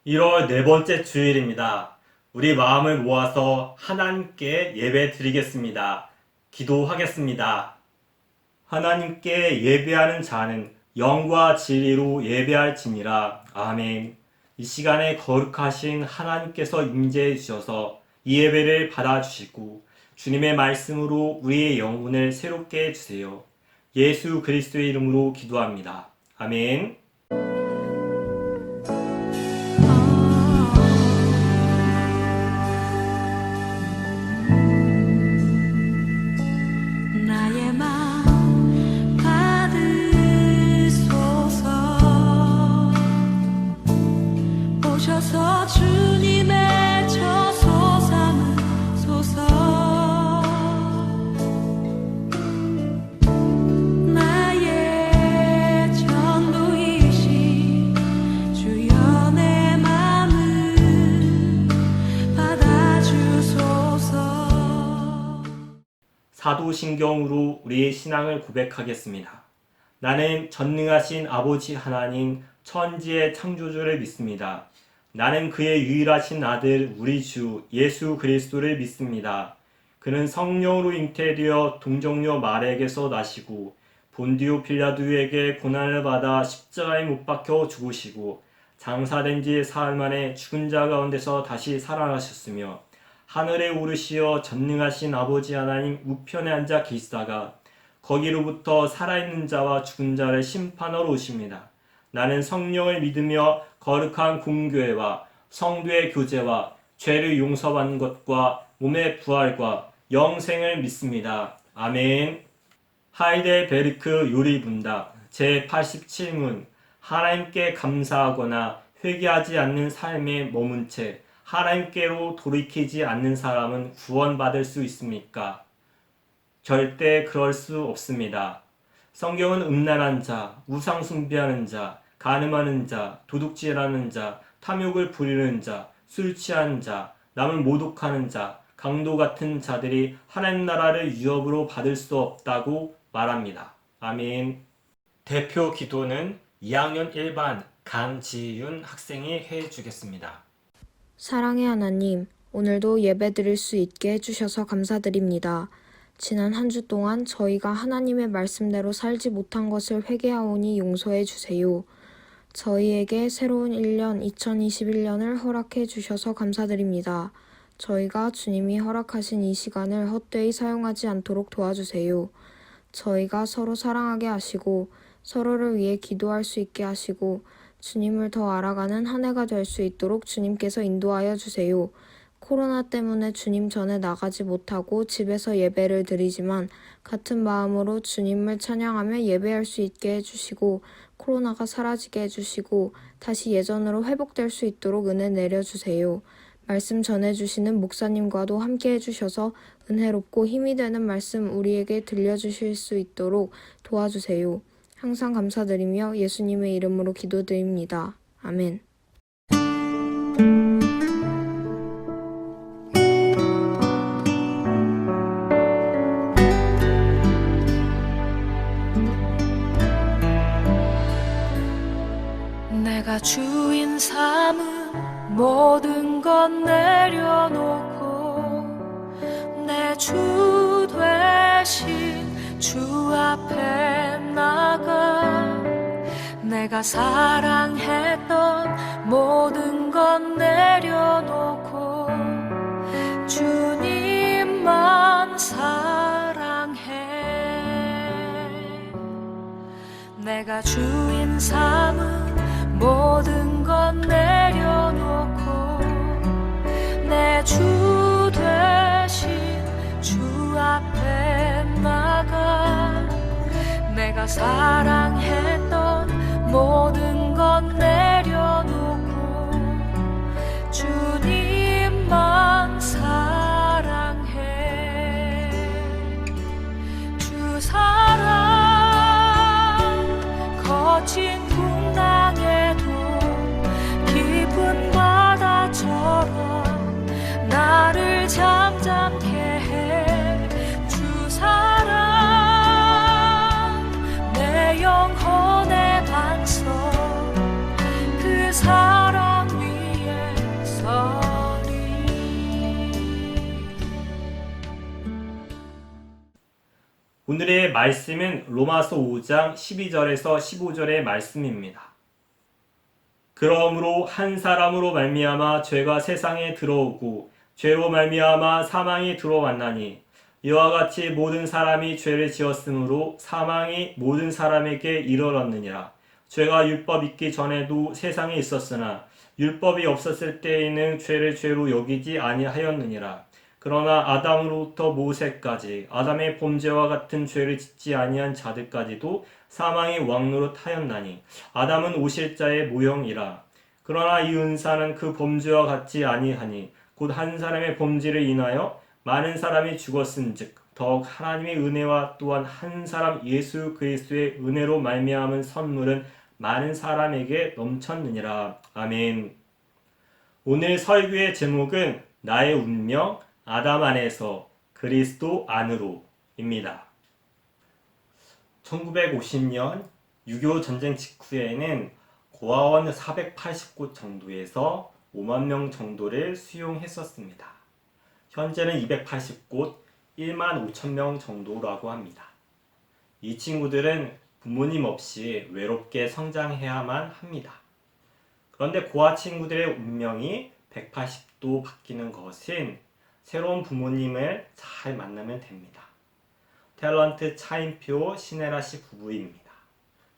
1월 네 번째 주일입니다. 우리 마음을 모아서 하나님께 예배 드리겠습니다. 기도하겠습니다. 하나님께 예배하는 자는 영과 진리로 예배할지니라. 아멘. 이 시간에 거룩하신 하나님께서 임재해 주셔서 이 예배를 받아주시고 주님의 말씀으로 우리의 영혼을 새롭게 해주세요. 예수 그리스도의 이름으로 기도합니다. 아멘. 나의 맘 받으소서. 오셔서 주님의 저소 삼으소서. 나의 전부이신 주여 내 맘을 받아주소서. 사도신경으로 우리의 신앙을 고백하겠습니다. 나는 전능하신 아버지 하나님 천지의 창조주를 믿습니다. 나는 그의 유일하신 아들 우리 주 예수 그리스도를 믿습니다. 그는 성령으로 잉태되어 동정녀 마리아에게서 나시고 본디오 빌라도에게 고난을 받아 십자가에 못 박혀 죽으시고 장사된 지 사흘 만에 죽은 자 가운데서 다시 살아나셨으며 하늘에 오르시어 전능하신 아버지 하나님 우편에 앉아 계시다가 거기로부터 살아있는 자와 죽은 자를 심판하러 오십니다. 나는 성령을 믿으며 거룩한 공교회와 성도의 교제와 죄를 용서받는 것과 몸의 부활과 영생을 믿습니다. 아멘. 하이델베르크 요리분답 제87문 하나님께 감사하거나 회개하지 않는 삶에 머문 채 하나님께로 돌이키지 않는 사람은 구원받을 수 있습니까? 절대 그럴 수 없습니다. 성경은 음란한 자, 우상 숭배하는 자, 간음하는 자, 도둑질하는 자, 탐욕을 부리는 자, 술 취한 자, 남을 모독하는 자, 강도 같은 자들이 하나님 나라를 유업으로 받을 수 없다고 말합니다. 아멘. 대표 기도는 2학년 1반 강지윤 학생이 해주겠습니다. 사랑의 하나님, 오늘도 예배 드릴 수 있게 해주셔서 감사드립니다. 지난 한 주 동안 저희가 하나님의 말씀대로 살지 못한 것을 회개하오니 용서해 주세요. 저희에게 새로운 1년 2021년을 허락해 주셔서 감사드립니다. 저희가 주님이 허락하신 이 시간을 헛되이 사용하지 않도록 도와주세요. 저희가 서로 사랑하게 하시고 서로를 위해 기도할 수 있게 하시고 주님을 더 알아가는 한 해가 될 수 있도록 주님께서 인도하여 주세요. 코로나 때문에 주님 전에 나가지 못하고 집에서 예배를 드리지만 같은 마음으로 주님을 찬양하며 예배할 수 있게 해주시고 코로나가 사라지게 해주시고 다시 예전으로 회복될 수 있도록 은혜 내려주세요. 말씀 전해주시는 목사님과도 함께 해주셔서 은혜롭고 힘이 되는 말씀 우리에게 들려주실 수 있도록 도와주세요. 항상 감사드리며 예수님의 이름으로 기도드립니다. 아멘. 내가 주인 삼은 모든 것 내려놓고 내 주 되신 주 앞에 나가 내가 사랑했던 모든 것 내려놓고 주님만 사랑해. 내가 주인 삼은 모든 것 내려놓고 내 주 되신 주 앞에 나가 내가 사랑했던 모든 것 내려놓고 주님만 사랑해. 주 사랑 거친 풍랑에도 깊은 바다처럼 나를 잠잠케 해. 주 사랑 내 영혼의 반석 그 사랑 위에 오늘의 말씀은 로마서 5장 12절에서 15절의 말씀입니다. 그러므로 한 사람으로 말미암아 죄가 세상에 들어오고 죄로 말미암아 사망이 들어왔나니 이와 같이 모든 사람이 죄를 지었으므로 사망이 모든 사람에게 이르렀느니라. 죄가 율법 있기 전에도 세상에 있었으나 율법이 없었을 때에는 죄를 죄로 여기지 아니하였느니라. 그러나 아담으로부터 모세까지 아담의 범죄와 같은 죄를 짓지 아니한 자들까지도 사망이 왕노릇하였나니 아담은 오실 자의 모형이라. 그러나 이 은사는 그 범죄와 같지 아니하니 곧 한 사람의 범죄를 인하여 많은 사람이 죽었은즉 더욱 하나님의 은혜와 또한 한 사람 예수 그리스도의 은혜로 말미암은 선물은 많은 사람에게 넘쳤느니라. 아멘. 오늘 설교의 제목은 나의 운명 아담 안에서 그리스도 안으로입니다. 1950년 6.25 전쟁 직후에는 고아원 480곳 정도에서 5만 명 정도를 수용했었습니다. 현재는 280곳 1만 5천 명 정도라고 합니다. 이 친구들은 부모님 없이 외롭게 성장해야만 합니다. 그런데 고아 친구들의 운명이 180도 바뀌는 것은 새로운 부모님을 잘 만나면 됩니다. 탤런트 차인표 신혜라 씨 부부입니다.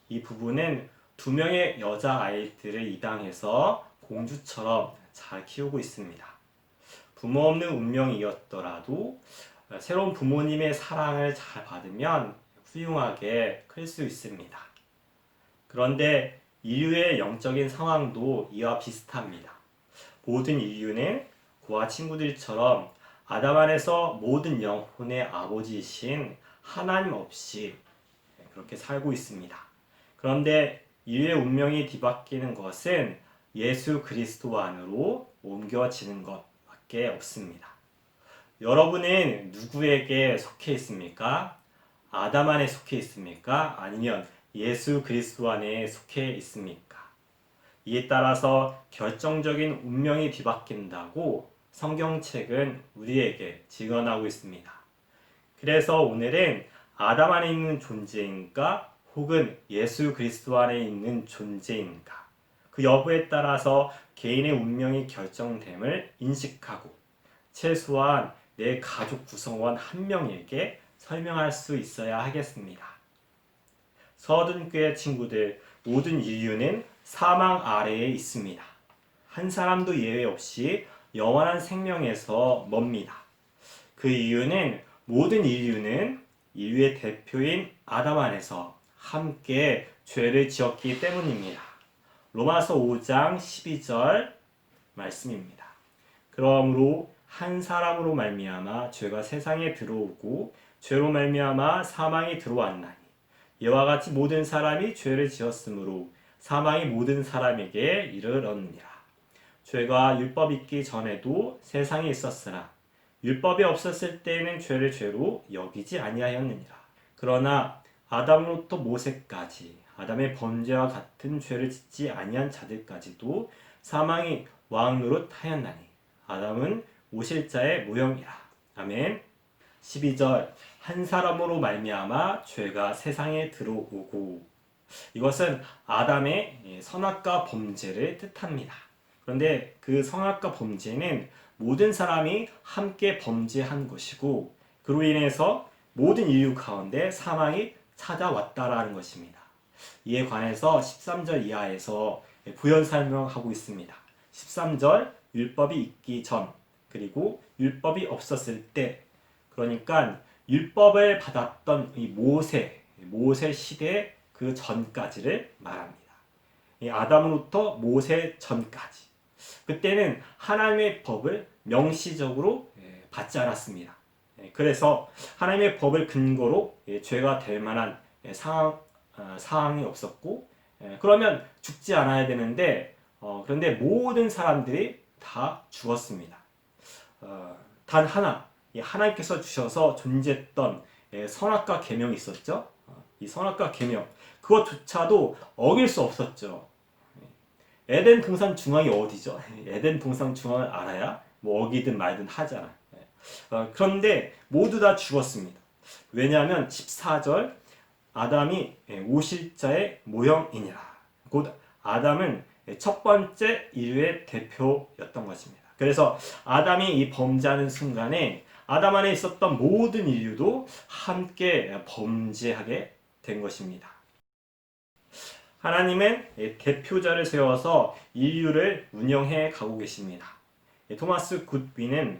이 부부는 2명의 여자 아이들을 입양해서 공주처럼 잘 키우고 있습니다. 부모 없는 운명이었더라도 새로운 부모님의 사랑을 잘 받으면 훌륭하게 클 수 있습니다. 그런데 인류의 영적인 상황도 이와 비슷합니다. 모든 인류는 고아 친구들처럼 아담 안에서 모든 영혼의 아버지이신 하나님 없이 그렇게 살고 있습니다. 그런데 인류의 운명이 뒤바뀌는 것은 예수 그리스도 안으로 옮겨지는 것밖에 없습니다. 여러분은 누구에게 속해 있습니까? 아담 안에 속해 있습니까? 아니면 예수 그리스도 안에 속해 있습니까? 이에 따라서 결정적인 운명이 뒤바뀐다고 성경책은 우리에게 증언하고 있습니다. 그래서 오늘은 아담 안에 있는 존재인가 혹은 예수 그리스도 안에 있는 존재인가 그 여부에 따라서 개인의 운명이 결정됨을 인식하고 최소한 내 가족 구성원 한 명에게 설명할 수 있어야 하겠습니다. 서든교회 친구들, 모든 인류는 사망 아래에 있습니다. 한 사람도 예외 없이 영원한 생명에서 멉니다. 그 이유는 모든 인류는 인류의 대표인 아담 안에서 함께 죄를 지었기 때문입니다. 로마서 5장 12절 말씀입니다. 그러므로 한 사람으로 말미암아 죄가 세상에 들어오고 죄로 말미암아 사망이 들어왔나니 이와 같이 모든 사람이 죄를 지었으므로 사망이 모든 사람에게 이르렀느니라. 죄가 율법 있기 전에도 세상에 있었으나 율법이 없었을 때에는 죄를 죄로 여기지 아니하였느니라. 그러나 아담으로부터 모세까지 아담의 범죄와 같은 죄를 짓지 아니한 자들까지도 사망이 왕노릇하였나니 아담은 오실 자의 모형이라. 아멘. 12절 한 사람으로 말미암아 죄가 세상에 들어오고 이것은 아담의 선악과 범죄를 뜻합니다. 그런데 그 선악과 범죄는 모든 사람이 함께 범죄한 것이고 그로 인해서 모든 인류 가운데 사망이 찾아왔다라는 것입니다. 이에 관해서 13절 이하에서 부연 설명하고 있습니다. 13절 율법이 있기 전 그리고 율법이 없었을 때 그러니까 율법을 받았던 이 모세 시대 그 전까지를 말합니다. 이 아담으로부터 모세 전까지 그때는 하나님의 법을 명시적으로 받지 않았습니다. 그래서 하나님의 법을 근거로 죄가 될 만한 상황이 없었고 그러면 죽지 않아야 되는데 그런데 모든 사람들이 다 죽었습니다. 단 하나 하나님께서 주셔서 존재했던 선악과 계명이 있었죠. 이 선악과 계명 그것조차도 어길 수 없었죠. 에덴 동산 중앙이 어디죠? 에덴 동산 중앙을 알아야 뭐 어기든 말든 하잖아. 그런데 모두 다 죽었습니다. 왜냐하면 14절 아담이 오실자의 모형이니라. 곧 아담은 첫 번째 인류의 대표였던 것입니다. 그래서 아담이 이 범죄하는 순간에 아담 안에 있었던 모든 인류도 함께 범죄하게 된 것입니다. 하나님은 대표자를 세워서 인류를 운영해 가고 계십니다. 토마스 굿비는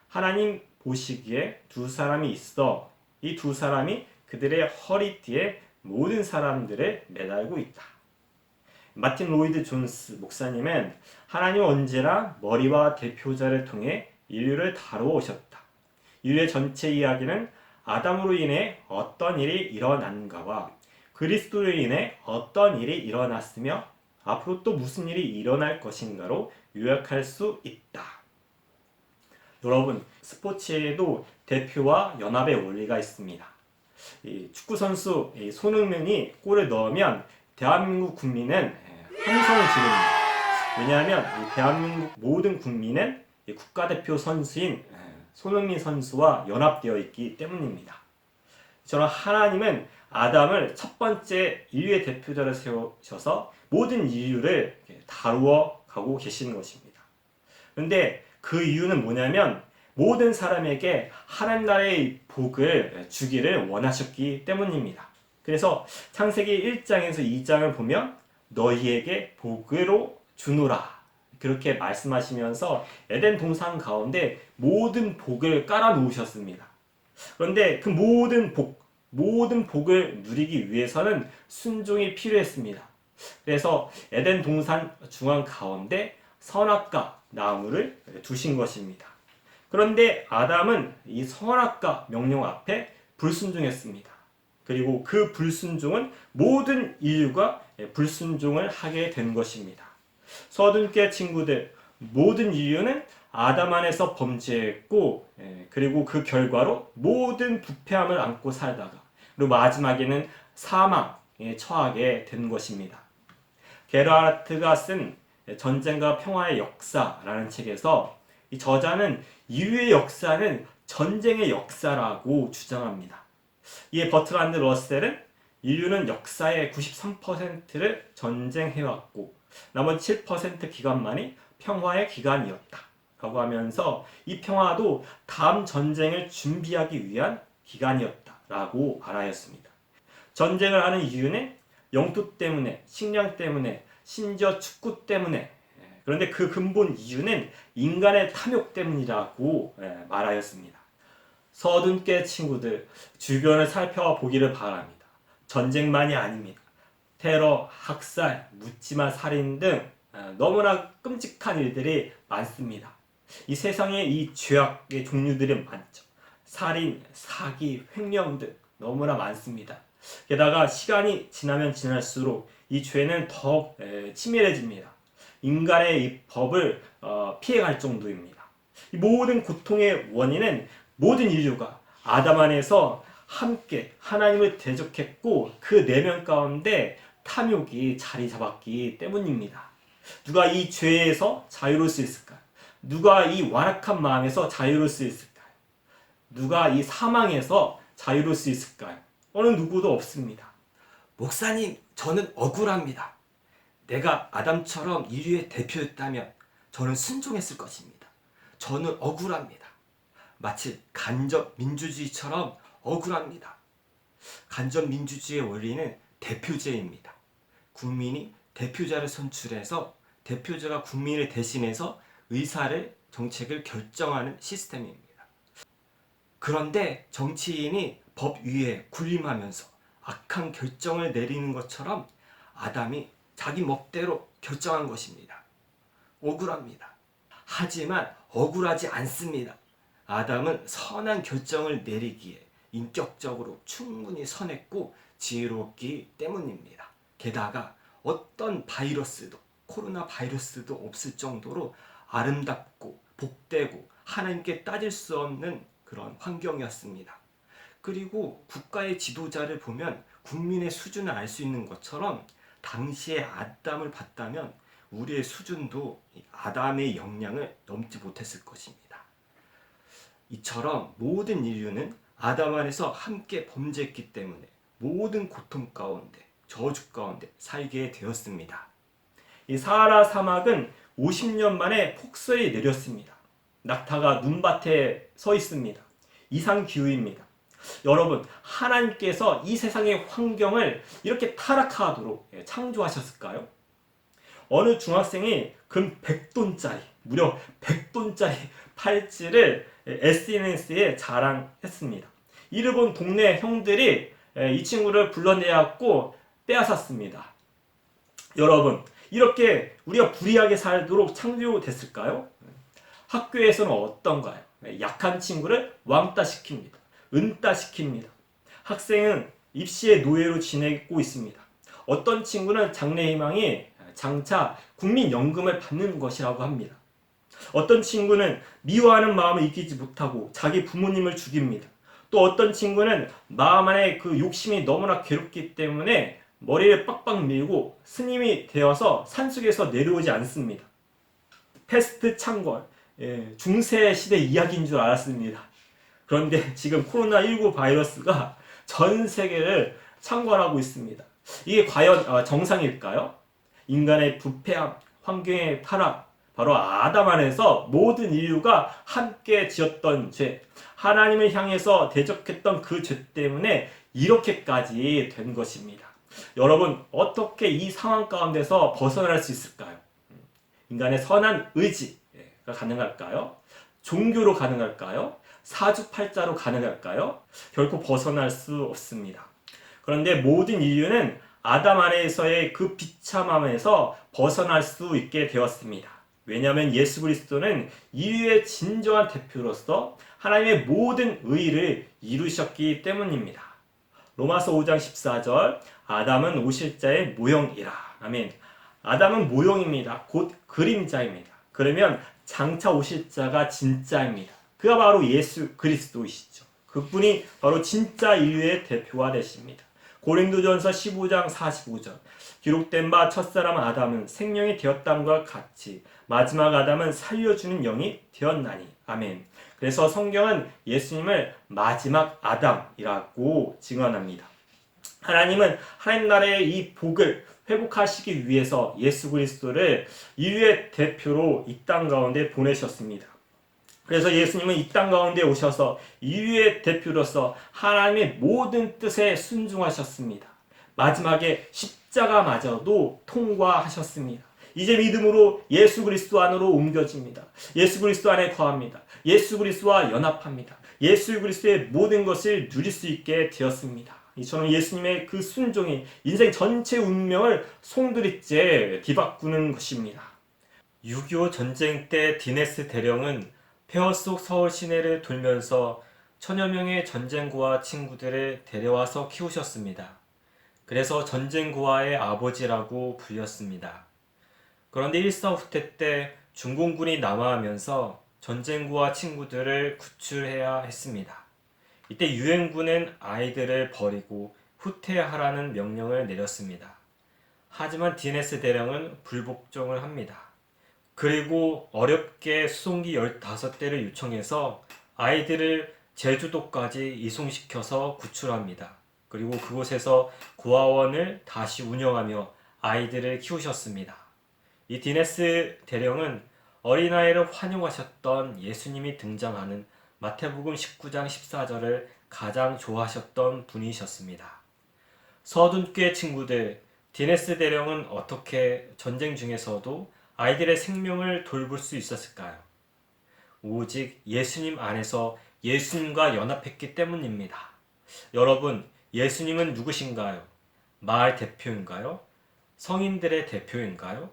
하나님 보시기에 두 사람이 있어 이 두 사람이 그들의 허리띠에 모든 사람들을 매달고 있다. 마틴 로이드 존스 목사님은 하나님은 언제나 머리와 대표자를 통해 인류를 다루어 오셨다. 인류의 전체 이야기는 아담으로 인해 어떤 일이 일어난가와 그리스도로 인해 어떤 일이 일어났으며 앞으로 또 무슨 일이 일어날 것인가로 요약할 수 있다. 여러분, 스포츠에도 대표와 연합의 원리가 있습니다. 축구 선수 손흥민이 골을 넣으면 대한민국 국민은 함성을 지릅니다. 왜냐하면 이 대한민국 모든 국민은 국가대표 선수인 손흥민 선수와 연합되어 있기 때문입니다. 저는 하나님은 아담을 첫 번째 인류의 대표자로 세우셔서 모든 인류를 다루어 가고 계시는 것입니다. 그런데 그 이유는 뭐냐면 모든 사람에게 하나님 나라의 복을 주기를 원하셨기 때문입니다. 그래서 창세기 1장에서 2장을 보면 너희에게 복으로 주노라 그렇게 말씀하시면서 에덴 동산 가운데 모든 복을 깔아 놓으셨습니다. 그런데 그 모든 복을 누리기 위해서는 순종이 필요했습니다. 그래서 에덴 동산 중앙 가운데 선악과 나무를 두신 것입니다. 그런데 아담은 이 선악과 명령 앞에 불순종했습니다. 그리고 그 불순종은 모든 인류가 불순종을 하게 된 것입니다. 서둔께 친구들, 모든 인류는 아담 안에서 범죄했고 그리고 그 결과로 모든 부패함을 안고 살다가 그리고 마지막에는 사망에 처하게 된 것입니다. 게르하르트가 쓴 전쟁과 평화의 역사라는 책에서 이 저자는 인류의 역사는 전쟁의 역사라고 주장합니다. 이에 버트란드 러셀은 인류는 역사의 93%를 전쟁해왔고 나머지 7% 기간만이 평화의 기간이었다 라고 하면서 이 평화도 다음 전쟁을 준비하기 위한 기간이었다 라고 말하였습니다. 전쟁을 하는 이유는 영토 때문에, 식량 때문에, 심지어 축구 때문에, 그런데 그 근본 이유는 인간의 탐욕 때문이라고 말하였습니다. 서둔께 친구들, 주변을 살펴보기를 바랍니다. 전쟁만이 아닙니다. 테러, 학살, 묻지마 살인 등 너무나 끔찍한 일들이 많습니다. 이 세상에 이 죄악의 종류들이 많죠. 살인, 사기, 횡령 등 너무나 많습니다. 게다가 시간이 지나면 지날수록 이 죄는 더 치밀해집니다. 인간의 이 법을 피해갈 정도입니다. 이 모든 고통의 원인은 모든 인류가 아담 안에서 함께 하나님을 대적했고 그 내면 가운데 탐욕이 자리 잡았기 때문입니다. 누가 이 죄에서 자유로울 수 있을까요? 누가 이 완악한 마음에서 자유로울 수 있을까요? 누가 이 사망에서 자유로울 수 있을까요? 어느 누구도 없습니다. 목사님, 저는 억울합니다. 내가 아담처럼 인류의 대표였다면 저는 순종했을 것입니다. 저는 억울합니다. 마치 간접 민주주의처럼 억울합니다. 간접 민주주의의 원리는 대표제입니다. 국민이 대표자를 선출해서 대표자가 국민을 대신해서 정책을 결정하는 시스템입니다. 그런데 정치인이 법 위에 군림하면서 악한 결정을 내리는 것처럼 아담이 자기 멋대로 결정한 것입니다. 억울합니다. 하지만 억울하지 않습니다. 아담은 선한 결정을 내리기에 인격적으로 충분히 선했고 지혜로웠기 때문입니다. 게다가 어떤 바이러스도 코로나 바이러스도 없을 정도로 아름답고 복되고 하나님께 따질 수 없는 그런 환경이었습니다. 그리고 국가의 지도자를 보면 국민의 수준을 알 수 있는 것처럼 당시에 아담을 봤다면 우리의 수준도 아담의 역량을 넘지 못했을 것입니다. 이처럼 모든 인류는 아담 안에서 함께 범죄했기 때문에 모든 고통 가운데, 저주 가운데 살게 되었습니다. 이 사하라 사막은 50년 만에 폭설이 내렸습니다. 낙타가 눈밭에 서 있습니다. 이상 기후입니다. 여러분, 하나님께서 이 세상의 환경을 이렇게 타락하도록 창조하셨을까요? 어느 중학생이 금 100돈짜리, 무려 100돈짜리 팔찌를 SNS에 자랑했습니다. 이를 본 동네 형들이 이 친구를 불러내갖고 빼앗았습니다. 여러분, 이렇게 우리가 불의하게 살도록 창조됐을까요? 학교에서는 어떤가요? 약한 친구를 왕따시킵니다. 은따시킵니다. 학생은 입시의 노예로 지내고 있습니다. 어떤 친구는 장래 희망이 장차 국민연금을 받는 것이라고 합니다. 어떤 친구는 미워하는 마음을 이기지 못하고 자기 부모님을 죽입니다. 또 어떤 친구는 마음 안에 그 욕심이 너무나 괴롭기 때문에 머리를 빡빡 밀고 스님이 되어서 산속에서 내려오지 않습니다. 패스트 창궐, 중세 시대 이야기인 줄 알았습니다. 그런데 지금 코로나19 바이러스가 전 세계를 창궐하고 있습니다. 이게 과연 정상일까요? 인간의 부패함, 환경의 타락, 바로 아담 안에서 모든 인류가 함께 지었던 죄, 하나님을 향해서 대적했던 그 죄 때문에 이렇게까지 된 것입니다. 여러분, 어떻게 이 상황 가운데서 벗어날 수 있을까요? 인간의 선한 의지가 가능할까요? 종교로 가능할까요? 사주팔자로 가능할까요? 결코 벗어날 수 없습니다. 그런데 모든 인류는 아담 안에서의 그 비참함에서 벗어날 수 있게 되었습니다. 왜냐하면 예수 그리스도는 인류의 진정한 대표로서 하나님의 모든 의를 이루셨기 때문입니다. 로마서 5장 14절, 아담은 오실자의 모형이라. 아멘. 아담은 모형입니다. 곧 그림자입니다. 그러면 장차 오실 자가 진짜입니다. 그가 바로 예수 그리스도이시죠. 그분이 바로 진짜 인류의 대표가 되십니다. 고린도전서 15장 45절, 기록된 바 첫사람 아담은 생명이 되었담과 같이 마지막 아담은 살려주는 영이 되었나니. 아멘. 그래서 성경은 예수님을 마지막 아담이라고 증언합니다. 하나님은 하나님 나라의 이 복을 회복하시기 위해서 예수 그리스도를 인류의 대표로 이 땅 가운데 보내셨습니다. 그래서 예수님은 이 땅 가운데 오셔서 인류의 대표로서 하나님의 모든 뜻에 순종하셨습니다. 마지막에 십자가마저도 통과하셨습니다. 이제 믿음으로 예수 그리스도 안으로 옮겨집니다. 예수 그리스도 안에 거합니다. 예수 그리스도와 연합합니다. 예수 그리스도의 모든 것을 누릴 수 있게 되었습니다. 이처럼 예수님의 그 순종이 인생 전체 운명을 송두리째 뒤바꾸는 것입니다. 6.25 전쟁 때 디네스 대령은 폐허 속 서울 시내를 돌면서 천여 명의 전쟁고아 친구들을 데려와서 키우셨습니다. 그래서 전쟁고아의 아버지라고 불렸습니다. 그런데 일사후퇴 때 중공군이 남하하면서 전쟁고아 친구들을 구출해야 했습니다. 이때 유엔군은 아이들을 버리고 후퇴하라는 명령을 내렸습니다. 하지만 디네스 대령은 불복종을 합니다. 그리고 어렵게 수송기 15대를 요청해서 아이들을 제주도까지 이송시켜서 구출합니다. 그리고 그곳에서 고아원을 다시 운영하며 아이들을 키우셨습니다. 이 디네스 대령은 어린아이를 환영하셨던 예수님이 등장하는 마태복음 19장 14절을 가장 좋아하셨던 분이셨습니다. 서둔교의 친구들, 디네스 대령은 어떻게 전쟁 중에서도 아이들의 생명을 돌볼 수 있었을까요? 오직 예수님 안에서 예수님과 연합했기 때문입니다. 여러분, 예수님은 누구신가요? 마을 대표인가요? 성인들의 대표인가요?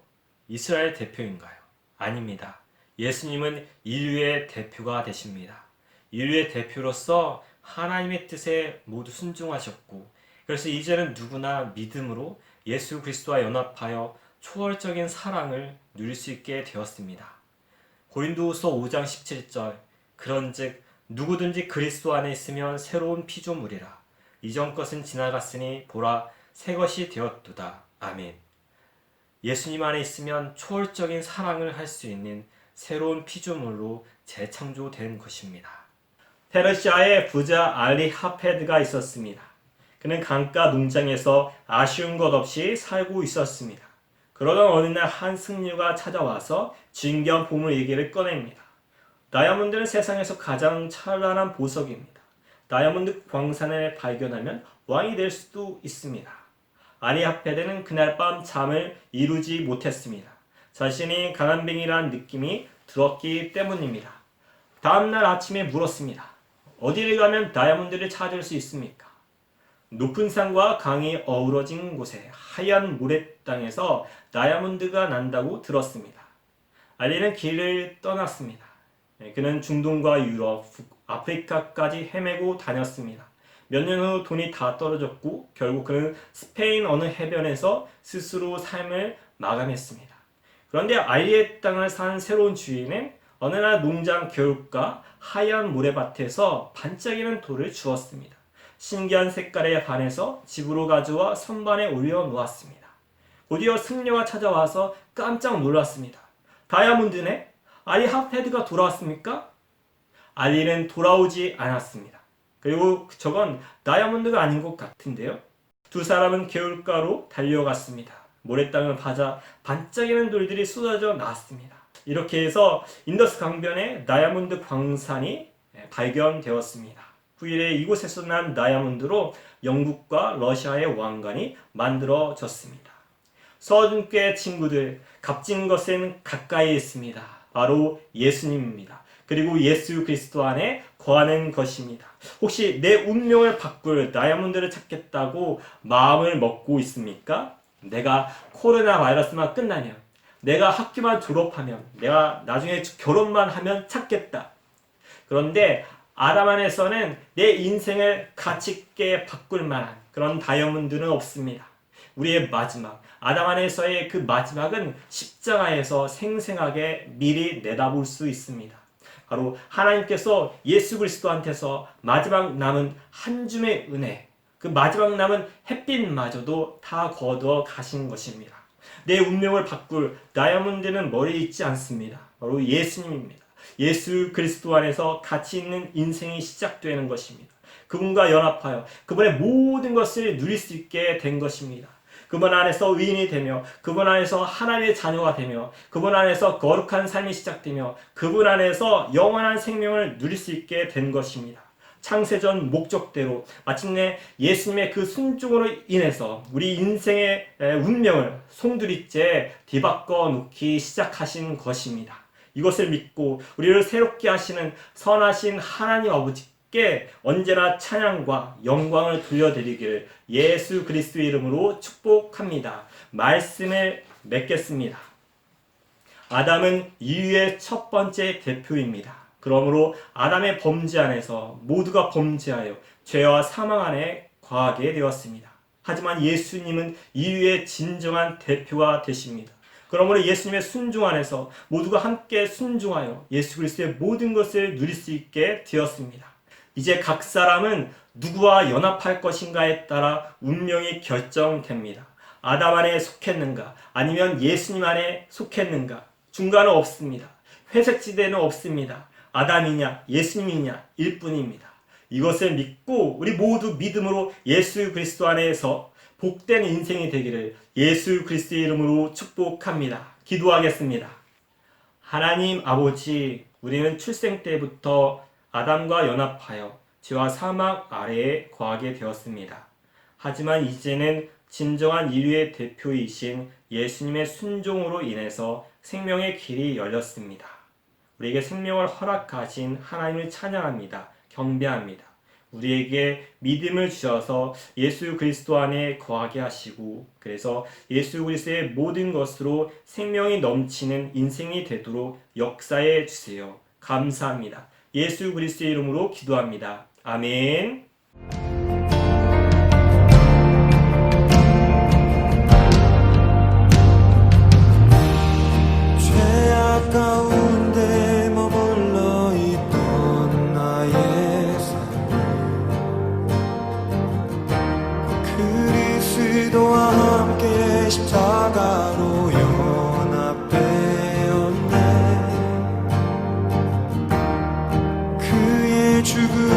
이스라엘 대표인가요? 아닙니다. 예수님은 인류의 대표가 되십니다. 인류의 대표로서 하나님의 뜻에 모두 순종하셨고, 그래서 이제는 누구나 믿음으로 예수 그리스도와 연합하여 초월적인 사랑을 누릴 수 있게 되었습니다. 고린도후서 5장 17절, 그런즉 누구든지 그리스도 안에 있으면 새로운 피조물이라. 이전 것은 지나갔으니 보라 새 것이 되었도다. 아멘. 예수님 안에 있으면 초월적인 사랑을 할 수 있는 새로운 피조물로 재창조된 것입니다. 페르시아의 부자 알리 하페드가 있었습니다. 그는 강가 농장에서 아쉬운 것 없이 살고 있었습니다. 그러던 어느 날 한 승려가 찾아와서 진귀한 보물 얘기를 꺼냅니다. 다이아몬드는 세상에서 가장 찬란한 보석입니다. 다이아몬드 광산을 발견하면 왕이 될 수도 있습니다. 알리 하페드는 그날 밤 잠을 이루지 못했습니다. 자신이 가난뱅이라는 느낌이 들었기 때문입니다. 다음날 아침에 물었습니다. 어디를 가면 다이아몬드를 찾을 수 있습니까? 높은 산과 강이 어우러진 곳에 하얀 모래땅에서 다이아몬드가 난다고 들었습니다. 알리는 길을 떠났습니다. 그는 중동과 유럽, 아프리카까지 헤매고 다녔습니다. 몇 년 후 돈이 다 떨어졌고 결국 그는 스페인 어느 해변에서 스스로 삶을 마감했습니다. 그런데 알리의 땅을 산 새로운 주인은 어느 날 농장 겨울가 하얀 모래밭에서 반짝이는 돌을 주었습니다. 신기한 색깔에 반해서 집으로 가져와 선반에 올려놓았습니다. 곧이어 승려가 찾아와서 깜짝 놀랐습니다. 다이아몬드네? 알리 하페드가 돌아왔습니까? 알리는 돌아오지 않았습니다. 그리고 저건 다이아몬드가 아닌 것 같은데요. 두 사람은 개울가로 달려갔습니다. 모래땅을 받아 반짝이는 돌들이 쏟아져 나왔습니다. 이렇게 해서 인더스 강변에 다이아몬드 광산이 발견되었습니다. 후일에 이곳에서 난 다이아몬드로 영국과 러시아의 왕관이 만들어졌습니다. 서준교의 친구들, 값진 것은 가까이 있습니다. 바로 예수님입니다. 그리고 예수 그리스도 안에 거하는 것입니다. 혹시 내 운명을 바꿀 다이아몬드를 찾겠다고 마음을 먹고 있습니까? 내가 코로나 바이러스만 끝나면, 내가 학교만 졸업하면, 내가 나중에 결혼만 하면 찾겠다. 그런데 아담 안에서는 내 인생을 가치 있게 바꿀 만한 그런 다이아몬드는 없습니다. 우리의 마지막, 아담 안에서의 그 마지막은 십자가에서 생생하게 미리 내다볼 수 있습니다. 바로 하나님께서 예수 그리스도한테서 마지막 남은 한 줌의 은혜, 그 마지막 남은 햇빛마저도 다 거두어 가신 것입니다. 내 운명을 바꿀 다이아몬드는 머리에 있지 않습니다. 바로 예수님입니다. 예수 그리스도 안에서 가치 있는 인생이 시작되는 것입니다. 그분과 연합하여 그분의 모든 것을 누릴 수 있게 된 것입니다. 그분 안에서 의인이 되며, 그분 안에서 하나님의 자녀가 되며, 그분 안에서 거룩한 삶이 시작되며, 그분 안에서 영원한 생명을 누릴 수 있게 된 것입니다. 창세전 목적대로 마침내 예수님의 그 순종으로 인해서 우리 인생의 운명을 송두리째 뒤바꿔 놓기 시작하신 것입니다. 이것을 믿고 우리를 새롭게 하시는 선하신 하나님 아버지께 언제나 찬양과 영광을 돌려드리기를 예수 그리스도의 이름으로 축복합니다. 말씀을 맺겠습니다. 아담은 인류의 첫 번째 대표입니다. 그러므로 아담의 범죄 안에서 모두가 범죄하여 죄와 사망 안에 거하게 되었습니다. 하지만 예수님은 인류의 진정한 대표가 되십니다. 그러므로 예수님의 순종 안에서 모두가 함께 순종하여 예수 그리스도의 모든 것을 누릴 수 있게 되었습니다. 이제 각 사람은 누구와 연합할 것인가에 따라 운명이 결정됩니다. 아담 안에 속했는가 아니면 예수님 안에 속했는가, 중간은 없습니다. 회색지대는 없습니다. 아담이냐 예수님이냐 일 뿐입니다. 이것을 믿고 우리 모두 믿음으로 예수 그리스도 안에서 복된 인생이 되기를 예수 그리스도의 이름으로 축복합니다. 기도하겠습니다. 하나님 아버지, 우리는 출생 때부터 아담과 연합하여 죄와 사망 아래에 거하게 되었습니다. 하지만 이제는 진정한 인류의 대표이신 예수님의 순종으로 인해서 생명의 길이 열렸습니다. 우리에게 생명을 허락하신 하나님을 찬양합니다. 경배합니다. 우리에게 믿음을 주셔서 예수 그리스도 안에 거하게 하시고, 그래서 예수 그리스도의 모든 것으로 생명이 넘치는 인생이 되도록 역사해 주세요. 감사합니다. 예수 그리스도의 이름으로 기도합니다. 아멘. 죄악 가운데 머물러 있던 나의 삶, 그리스도와 함께 십자가로 연합되었네. 그의 죽음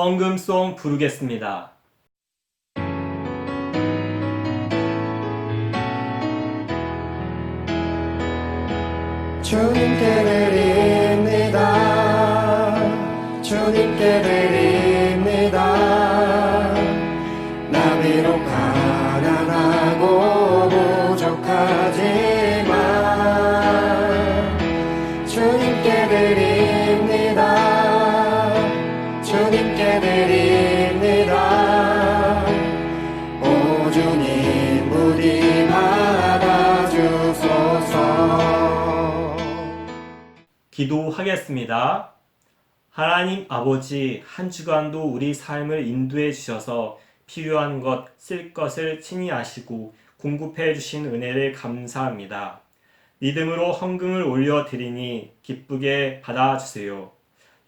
헌금송 부르겠습니다. 주님께 드립니다. 주님께 드립니다. 나 비록 가난하고 부족하지만 주님께 드립니다. 주님께 드립니다. 오 주님 부디 받아주소서. 기도하겠습니다. 하나님 아버지, 한 주간도 우리 삶을 인도해 주셔서 필요한 것, 쓸 것을 친히 아시고 공급해 주신 은혜를 감사합니다. 믿음으로 헌금을 올려드리니 기쁘게 받아주세요.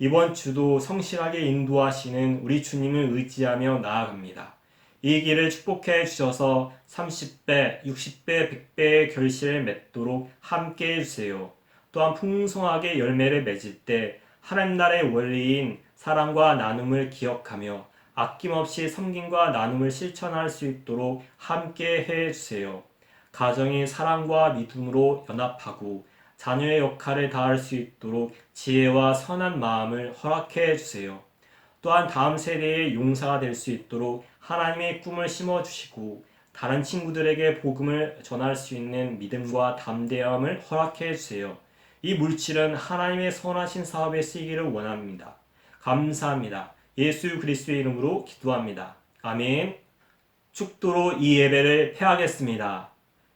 이번 주도 성실하게 인도하시는 우리 주님을 의지하며 나아갑니다. 이 길을 축복해 주셔서 30배, 60배, 100배의 결실을 맺도록 함께 해주세요. 또한 풍성하게 열매를 맺을 때 하나님 나라의 원리인 사랑과 나눔을 기억하며 아낌없이 섬김과 나눔을 실천할 수 있도록 함께 해주세요. 가정이 사랑과 믿음으로 연합하고 자녀의 역할을 다할 수 있도록 지혜와 선한 마음을 허락해 주세요. 또한 다음 세대의 용사가 될 수 있도록 하나님의 꿈을 심어주시고 다른 친구들에게 복음을 전할 수 있는 믿음과 담대함을 허락해 주세요. 이 물질은 하나님의 선하신 사업에 쓰이기를 원합니다. 감사합니다. 예수 그리스도의 이름으로 기도합니다. 아멘. 축도로 이 예배를 폐하겠습니다.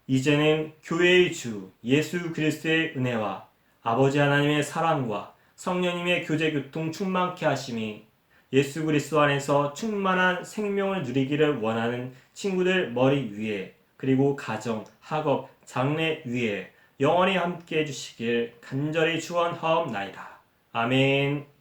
이제는 교회의 주 예수 그리스도의 은혜와 아버지 하나님의 사랑과 성령님의 교제 교통 충만케 하심이 예수 그리스도 안에서 충만한 생명을 누리기를 원하는 친구들 머리 위에 그리고 가정, 학업, 장래 위에 영원히 함께 해주시길 간절히 축원하옵나이다. 아멘.